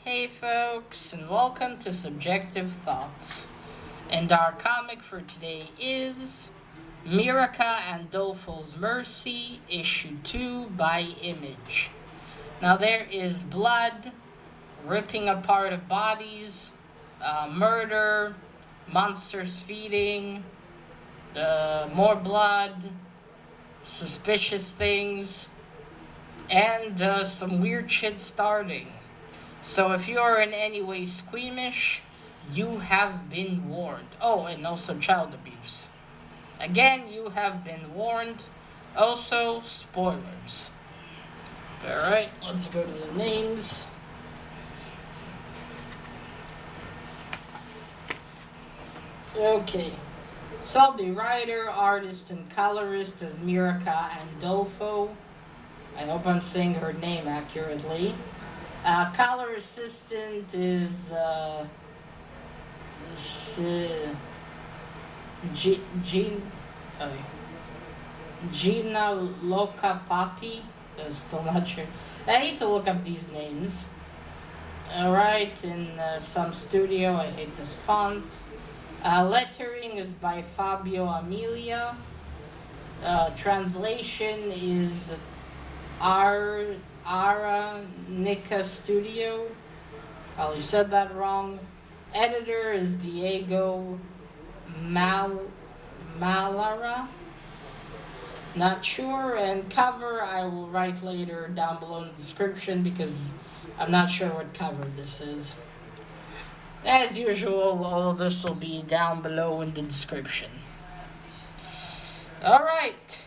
Hey folks, and welcome to Subjective Thoughts. And our comic for today is Mirka Andolfo's Mercy, Issue 2 by Image. Now there is blood, ripping apart of bodies, murder, monsters feeding, more blood, suspicious things, and some weird shit starting. So if you are in any way squeamish, you have been warned. Oh, and also child abuse. Again, you have been warned. Also, spoilers. Alright, let's go to the names. Okay. So the writer, artist, and colorist is Mirka Andolfo. I hope I'm saying her name accurately. Color assistant is Gianluca Papi. Still not sure. I hate to look up these names. Alright, in some studio, I hate this font. Lettering is by Fabio, Amelia. Translation is Arancia Studio. Probably said that wrong. Editor is Diego Malara. Not sure. And cover I will write later down below in the description because I'm not sure what cover this is. As usual, all of this will be down below in the description. Alright.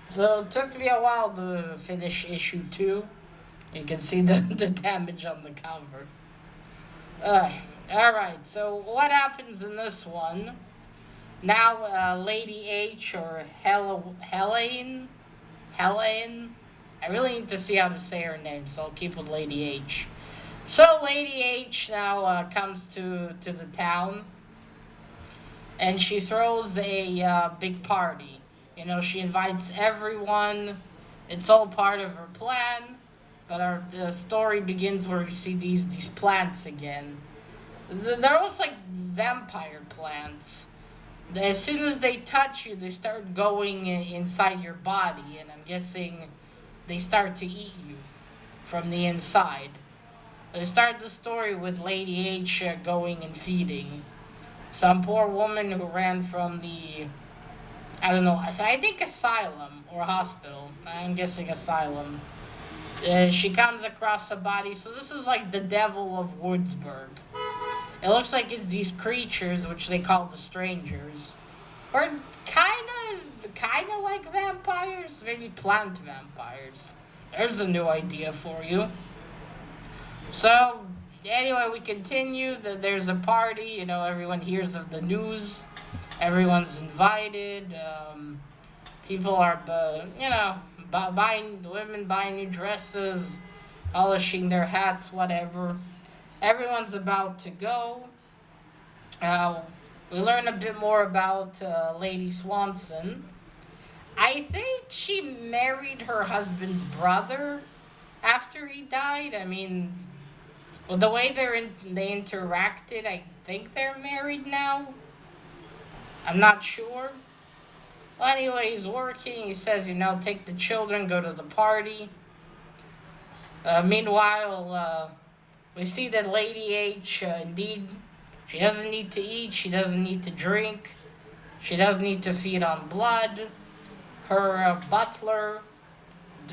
So it took me a while to finish issue 2. You can see the damage on the cover. Alright, so what happens in this one? Now, Lady H, or Helene, I really need to see how to say her name, so I'll keep with Lady H. So Lady H now comes to the town, and she throws a big party. You know, she invites everyone. It's all part of her plan. But the story begins where we see these plants again. They're almost like vampire plants. As soon as they touch you, they start going inside your body. And I'm guessing they start to eat you from the inside. They start the story with Lady H going and feeding some poor woman who ran from the, I don't know, I think asylum or hospital. I'm guessing asylum. She comes across a body. So this is like the devil of Woodsburg. It looks like it's these creatures, which they call the strangers. Or kind of like vampires. Maybe plant vampires. There's a new idea for you. So, anyway, we continue. There's a party. You know, everyone hears of the news. Everyone's invited. People are, women buying new dresses, polishing their hats, whatever. Everyone's about to go. We learn a bit more about Lady Swanson. I think she married her husband's brother after he died. I mean, well, the way they interacted, I think they're married now. I'm not sure. Well, anyway, he's working. He says, take the children, go to the party. Meanwhile, we see that Lady H, indeed, she doesn't need to eat. She doesn't need to drink. She doesn't need to feed on blood. Her butler,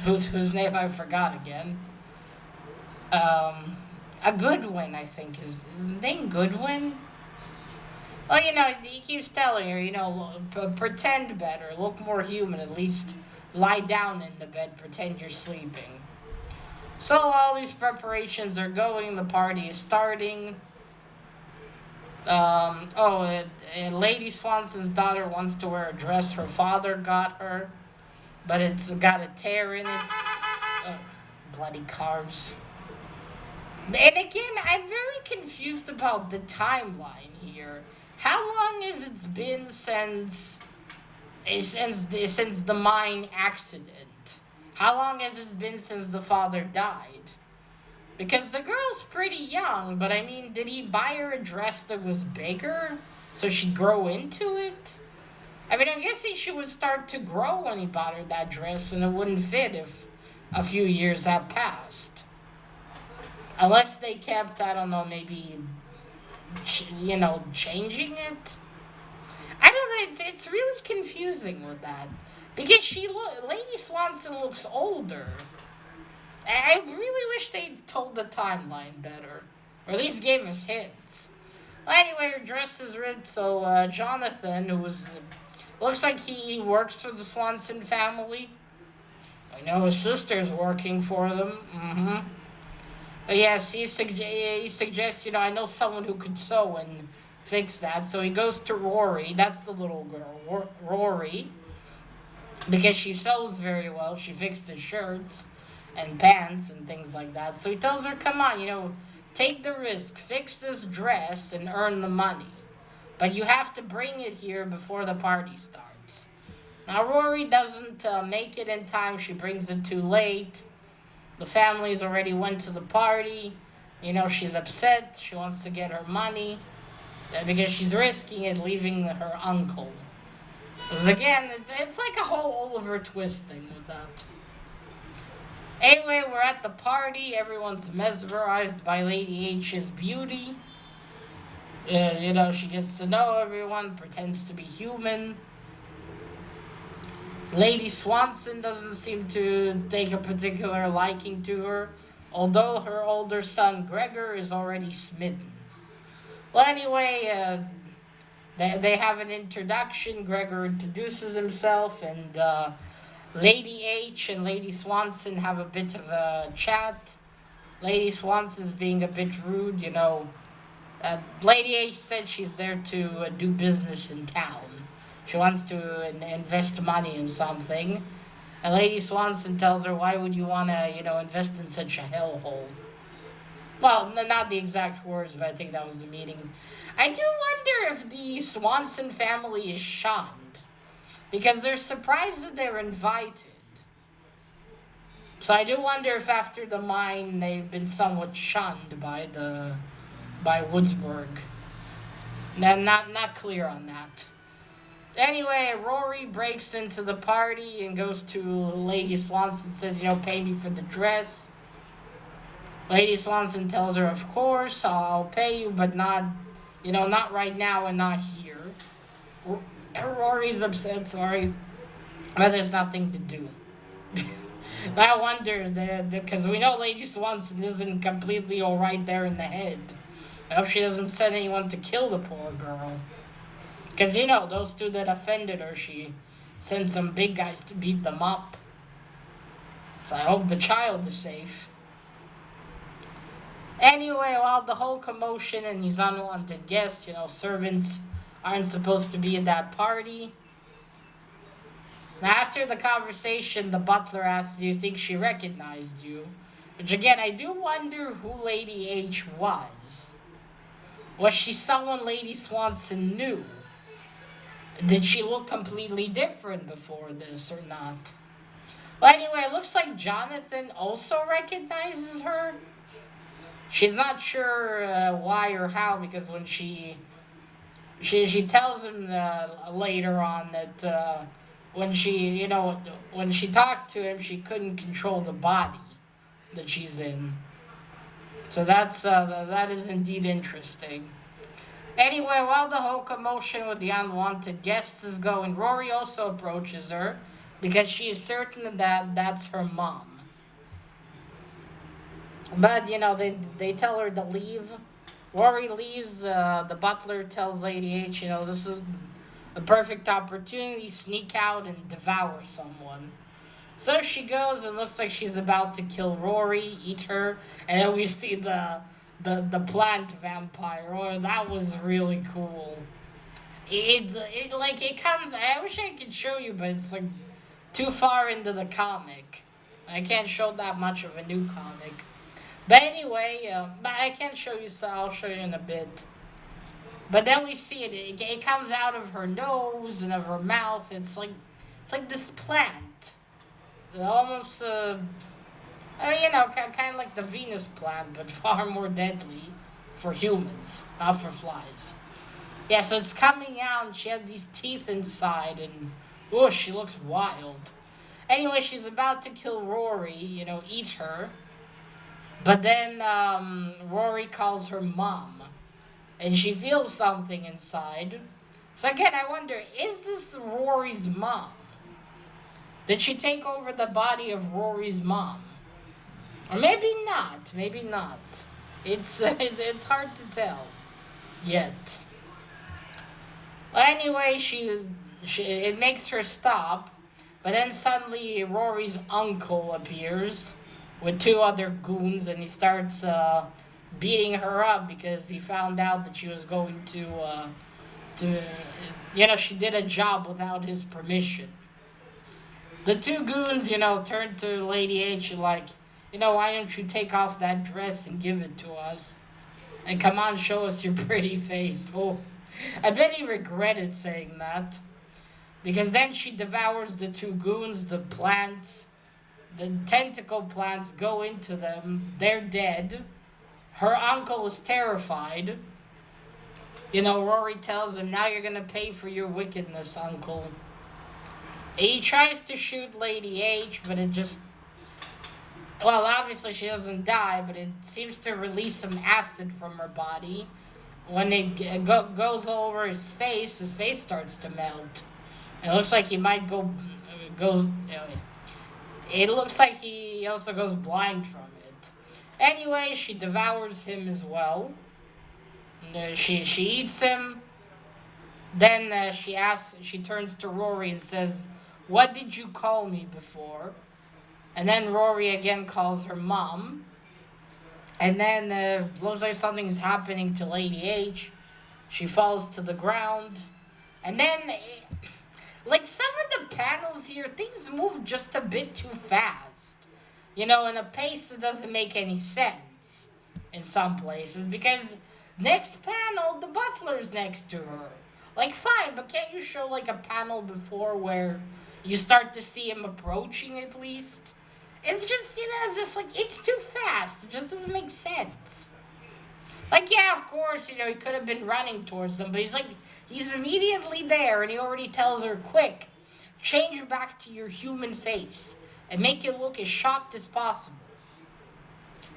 whose name I forgot again. A Goodwin, I think. Is his name Goodwin? Well, he keeps telling her, pretend better, look more human, at least lie down in the bed, pretend you're sleeping. So all these preparations are going, the party is starting. Lady Swanson's daughter wants to wear a dress her father got her, but it's got a tear in it. Bloody cars. And again, I'm very confused about the timeline here. How long has it been since the mine accident? How long has it been since the father died? Because the girl's pretty young, but I mean, did he buy her a dress that was bigger so she'd grow into it? I mean, I'm guessing she would start to grow when he bought her that dress, and it wouldn't fit if a few years had passed. Unless they kept, I don't know, maybe, changing it. I don't know, it's really confusing with that. Because Lady Swanson looks older. I really wish they told the timeline better. Or at least gave us hints. Well, anyway, her dress is ripped, so Jonathan, looks like he works for the Swanson family. I know his sister's working for them. But yes, he suggests, I know someone who could sew and fix that. So he goes to Rory. That's the little girl, Rory. Because she sews very well. She fixes shirts and pants and things like that. So he tells her, come on, take the risk, fix this dress and earn the money. But you have to bring it here before the party starts. Now, Rory doesn't make it in time. She brings it too late. The family's already went to the party. She's upset. She wants to get her money because she's risking it leaving her uncle. Because again, it's like a whole Oliver Twist thing with that. Anyway, we're at the party. Everyone's mesmerized by Lady H's beauty. She gets to know everyone, pretends to be human. Lady Swanson doesn't seem to take a particular liking to her, although her older son Gregor is already smitten. Well, anyway, they have an introduction. Gregor introduces himself, and Lady H and Lady Swanson have a bit of a chat. Lady Swanson's being a bit rude, Lady H said she's there to do business in town. She wants to invest money in something. And Lady Swanson tells her, why would you want to, invest in such a hellhole? Well, not the exact words, but I think that was the meaning. I do wonder if the Swanson family is shunned. Because they're surprised that they're invited. So I do wonder if after the mine they've been somewhat shunned by Woodsburg. Now, not clear on that. Anyway, Rory breaks into the party and goes to Lady Swanson and says, pay me for the dress. Lady Swanson tells her, of course, I'll pay you, but not right now and not here. Rory's upset, sorry, but there's nothing to do. I wonder, because we know Lady Swanson isn't completely alright there in the head. I hope she doesn't send anyone to kill the poor girl. Because, those two that offended her, she sent some big guys to beat them up. So I hope the child is safe. Anyway, while the whole commotion and these unwanted guests, servants aren't supposed to be at that party. Now, after the conversation, the butler asks, do you think she recognized you? Which, again, I do wonder who Lady H was. Was she someone Lady Swanson knew? Did she look completely different before this or not? Well, anyway, it looks like Jonathan also recognizes her. She's not sure why or how, because when she tells him later on that when she talked to him, she couldn't control the body that she's in. So that is indeed interesting. Anyway, while the whole commotion with the unwanted guests is going, Rory also approaches her because she is certain that that's her mom. But, they tell her to leave. Rory leaves. The butler tells Lady H, this is a perfect opportunity to sneak out and devour someone. So she goes and looks like she's about to kill Rory, eat her, and then we see the plant vampire. Oh, that was really cool. It comes. I wish I could show you, but it's like too far into the comic. I can't show that much of a new comic. But anyway, but I can show you. So I'll show you in a bit. But then we see it. It comes out of her nose and of her mouth. It's like this plant. Almost Kind of like the Venus plant, but far more deadly for humans, not for flies. Yeah, so it's coming out, and she has these teeth inside, and oh, she looks wild. Anyway, she's about to kill Rory, eat her. But then Rory calls her mom, and she feels something inside. So again, I wonder, is this Rory's mom? Did she take over the body of Rory's mom? Or maybe not. Maybe not. It's hard to tell yet. Well, anyway, she it makes her stop, but then suddenly Rory's uncle appears with two other goons, and he starts beating her up because he found out that she was going to she did a job without his permission. The two goons, turn to Lady H like, why don't you take off that dress and give it to us? And come on, show us your pretty face. Oh, I bet he regretted saying that. Because then she devours the two goons, the plants, the tentacle plants go into them. They're dead. Her uncle is terrified. Rory tells him, now you're going to pay for your wickedness, uncle. He tries to shoot Lady H, but it just... Well, obviously she doesn't die, but it seems to release some acid from her body. When it goes over his face starts to melt. It looks like he might go. It looks like he also goes blind from it. Anyway, she devours him as well. She eats him. Then she turns to Rory and says, "What did you call me before?" And then Rory again calls her mom. And then looks like something's happening to Lady H. She falls to the ground. And then, like some of the panels here, things move just a bit too fast. In a pace that doesn't make any sense in some places. Because next panel, the butler's next to her. Like, fine, but can't you show like a panel before where you start to see him approaching at least? It's just like, it's too fast. It just doesn't make sense. Like, yeah, of course, he could have been running towards them, but he's immediately there, and he already tells her, quick, change back to your human face, and make it look as shocked as possible.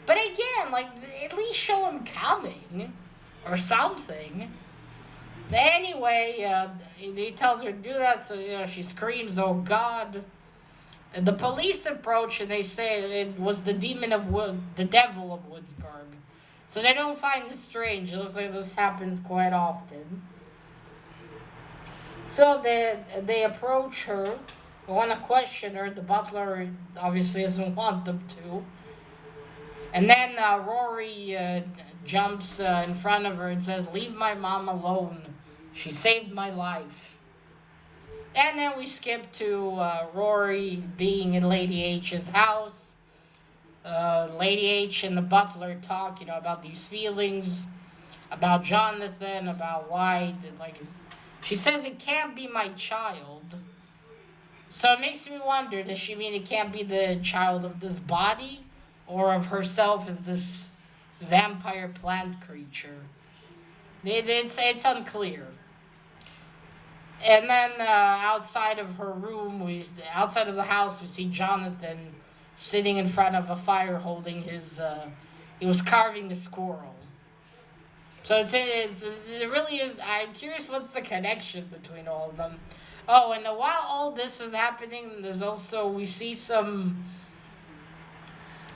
But again, like, at least show him coming, or something. Anyway, he tells her to do that, so, she screams, oh God. The police approach and they say it was the devil of Woodsburg. So they don't find this strange. It looks like this happens quite often. So they approach her, want to question her. The butler obviously doesn't want them to. And then Rory jumps in front of her and says, "Leave my mom alone. She saved my life." And then we skip to Rory being in Lady H's house. Lady H and the butler talk, about these feelings, about Jonathan, about why, she says it can't be my child. So it makes me wonder, does she mean it can't be the child of this body, or of herself as this vampire plant creature? It's unclear. And then outside of her room, outside of the house, we see Jonathan sitting in front of a fire holding his, he was carving a squirrel. So it really is, I'm curious what's the connection between all of them. Oh, and while all this is happening, there's also, we see some,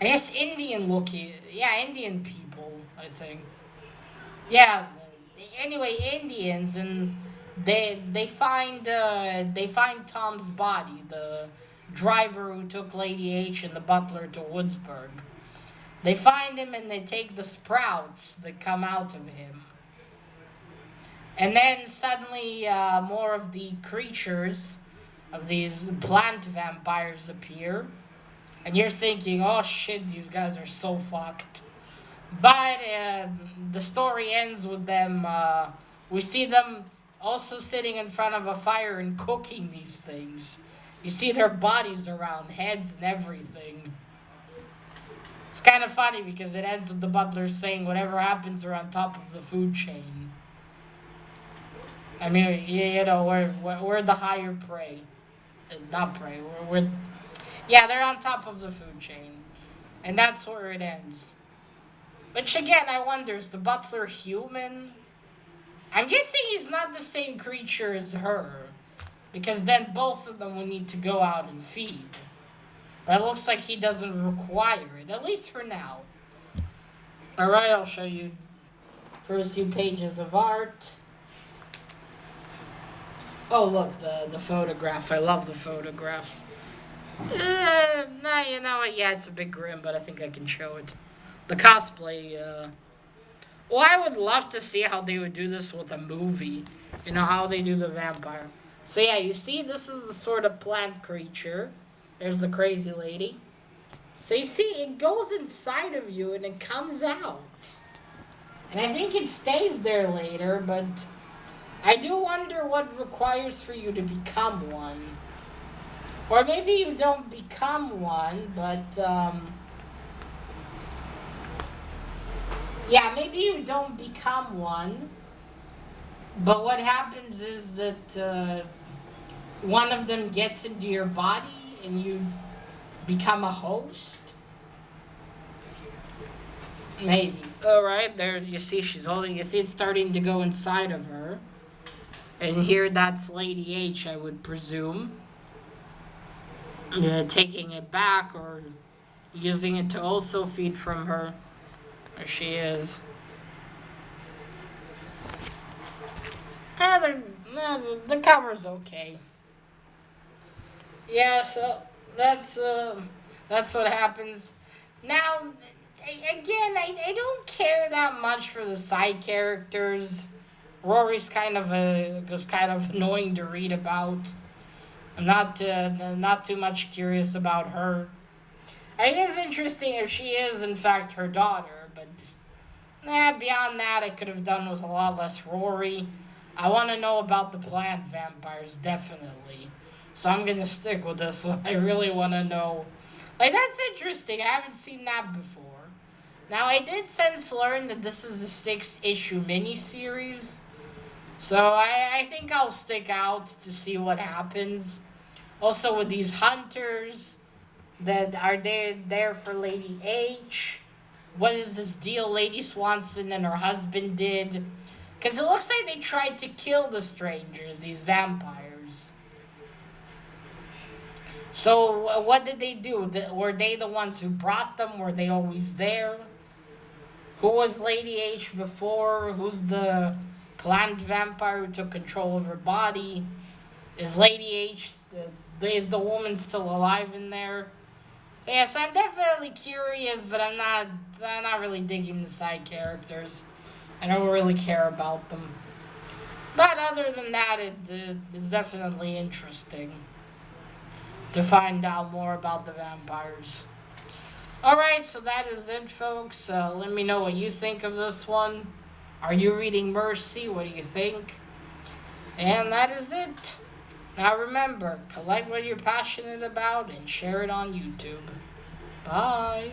I guess, Indian people, I think. Yeah, anyway, Indians, and they find Tom's body, the driver who took Lady H and the butler to Woodsburg. They find him and they take the sprouts that come out of him. And then suddenly more of the creatures of these plant vampires appear. And you're thinking, oh shit, these guys are so fucked. But the story ends with them, we see them also sitting in front of a fire and cooking these things. You see their bodies around, heads and everything. It's kind of funny because it ends with the butler saying whatever happens, we're on top of the food chain. I mean, we're the higher prey. Not prey, yeah, they're on top of the food chain. And that's where it ends. Which again, I wonder, is the butler human? I'm guessing he's not the same creature as her. Because then both of them will need to go out and feed. But it looks like he doesn't require it, at least for now. Alright, I'll show you first few pages of art. Oh, look, the photograph. I love the photographs. Nah, you know what? Yeah, it's a bit grim, but I think I can show it. The cosplay, well, I would love to see how they would do this with a movie. You know, how they do the vampire. So yeah, you see, this is the sort of plant creature. There's the crazy lady. So you see, it goes inside of you and it comes out. And I think it stays there later, but I do wonder what requires for you to become one. Or maybe you don't become one, but, yeah, maybe you don't become one. But what happens is that one of them gets into your body and you become a host. Maybe. Alright, there you see she's holding, you see it's starting to go inside of her. And here that's Lady H, I would presume. Taking it back or using it to also feed from her. There she is. The cover's okay. Yeah, so that's what happens. Now, again, I don't care that much for the side characters. Rory's was kind of annoying to read about. I'm not too much curious about her. It is interesting if she is in fact her daughter, but beyond that, I could have done with a lot less Rory. I want to know about the plant vampires, definitely. So I'm going to stick with this one. I really want to know. Like, that's interesting. I haven't seen that before. Now, I did since learn that this is a 6-issue miniseries. So I think I'll stick out to see what happens. Also, with these hunters that are there for Lady H. What is this deal Lady Swanson and her husband did? Because it looks like they tried to kill the strangers, these vampires. So what did they do? Were they the ones who brought them? Were they always there? Who was Lady H before? Who's the plant vampire who took control of her body? Is Lady H, is the woman still alive in there? So yes, I'm definitely curious, but I'm not really digging the side characters. I don't really care about them. But other than that, it's definitely interesting to find out more about the vampires. Alright, so that is it, folks. Let me know what you think of this one. Are you reading Mercy? What do you think? And that is it. Now remember, collect what you're passionate about and share it on YouTube. Bye.